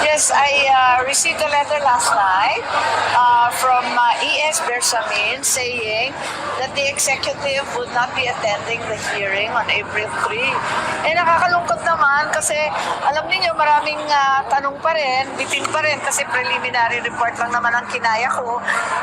Yes, I received a letter last night from E.S. Bersamin saying that the executive would not be attending the hearing on April 3. Nakakalungkot naman kasi alam niyo maraming tanong pa rin, bitin pa rin kasi preliminary report lang naman ang kinaya ko.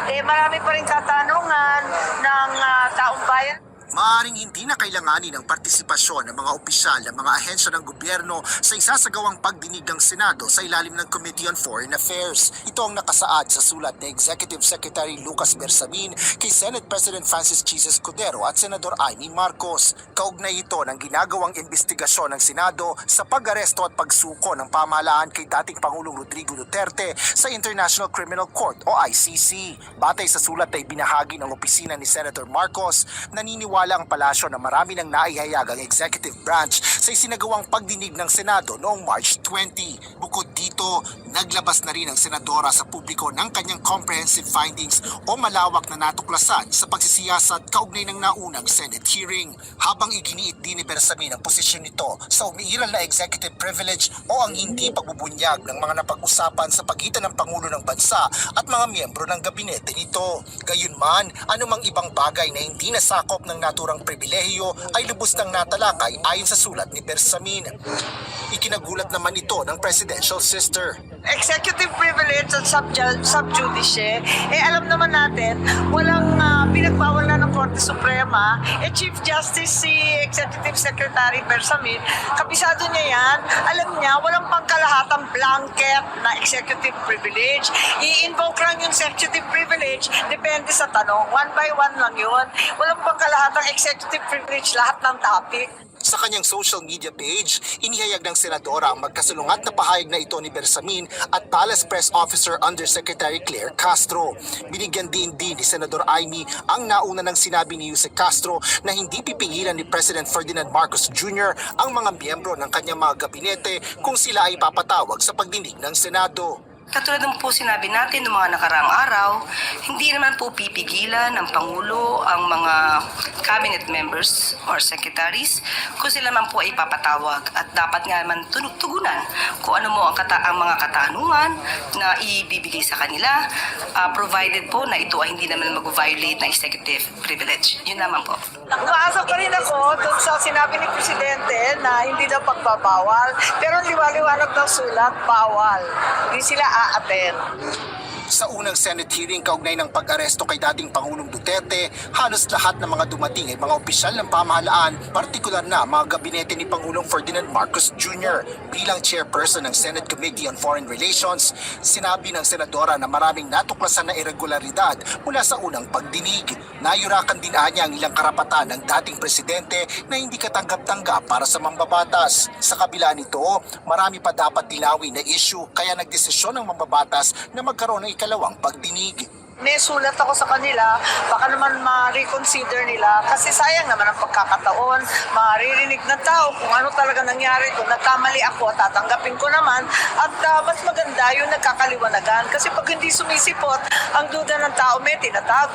Marami pa rin katanungan ng taong bayan. Maaaring hindi na kailanganin ang partisipasyon ng mga opisyal ng mga ahensya ng gobyerno sa isasagawang pagdinig ng Senado sa ilalim ng Committee on Foreign Affairs. Ito ang nakasaad sa sulat ni Executive Secretary Lucas Bersamin kay Senate President Francis Chis Escudero at Senador Amy Marcos. Kaugnay ito ng ginagawang investigasyon ng Senado sa pag-aresto at pagsuko ng pamahalaan kay dating Pangulong Rodrigo Duterte sa International Criminal Court o ICC. Batay sa sulat ay binahagi ng opisina ni Senator Marcos, naniniwala ang palasyo na marami nang naihayag ang executive branch sa isinagawang pagdinig ng Senado noong March 20. Bukod dito, naglabas na rin ang senadora sa publiko ng kanyang comprehensive findings o malawak na natuklasan sa pagsisiyasat kaugnay ng naunang Senate hearing. Habang iginiit din ni Bersamin ang posisyon nito sa umiiral na executive privilege o ang hindi pagbubunyag ng mga napag-usapan sa pagitan ng Pangulo ng Bansa at mga miyembro ng gabinete nito. Gayunman, anumang ibang bagay na hindi nasakop ng naturang pribilehiyo ay lubos ng natalakay ayon sa sulat ni Bersamin. Ikinagulat naman ito ng presidential sister. Executive privilege at sub judice, alam naman natin, walang pinagbawal na ng Korte Suprema. Chief Justice si Executive Secretary Bersamin, kabisado niya yan, alam niya, walang pangkalahatang blanket na executive privilege. I-invoke lang yung executive privilege, depende sa tanong. One by one lang yun. Walang pangkalahatang executive privilege, lahat ng topic. Sa kanyang social media page, inihayag ng senadora ang magkasulungat na pahayag na ito ni Bersamin at Palace Press Officer Undersecretary Claire Castro. Binigyan din ni Senador Amy ang nauna ng sinabi ni Jose Castro na hindi pipigilan ni President Ferdinand Marcos Jr. ang mga miyembro ng kanyang mga gabinete kung sila ay papatawag sa pagdinig ng Senado. Katulad ng po sinabi natin noong mga nakaraang araw, hindi naman po pipigilan ng Pangulo ang mga cabinet members or secretaries kung sila man po ay papatawag at dapat nga naman tugunan kung ano mo ang mga katanungan na ibibigay sa kanila provided po na ito ay hindi naman mag-violate ng executive privilege. Yun naman po. Umaasa pa rin ako dun sa sinabi ni Presidente na hindi daw pagbabawal, pero liwaliwanag ng sulat, bawal. Hindi sila a-attend. Sa unang Senate hearing kaugnay ng pag-aresto kay dating Pangulong Duterte, halos lahat ng mga dumating ay mga opisyal ng pamahalaan, partikular na mga gabinete ni Pangulong Ferdinand Marcos Jr. Bilang chairperson ng Senate Committee on Foreign Relations, sinabi ng senadora na maraming natuklasan na irregularidad mula sa unang pagdinig. Nayurakan din niya ang ilang karapatan ng dating presidente na hindi katanggap-tanggap para sa mambabatas. Sa kabila nito, marami pa dapat linawin na issue kaya nagdesisyon ng mambabatas na magkaroon ng ikalawang pagdinig. May sulat ako sa kanila, baka naman ma-reconsider nila kasi sayang naman ang pagkakataon, maririnig ng tao kung ano talaga nangyari, kung nagkamali ako, tatanggapin ko naman at mas maganda yung nagkakaliwanagan kasi pag hindi sumisipot, ang duda ng tao may tinatago.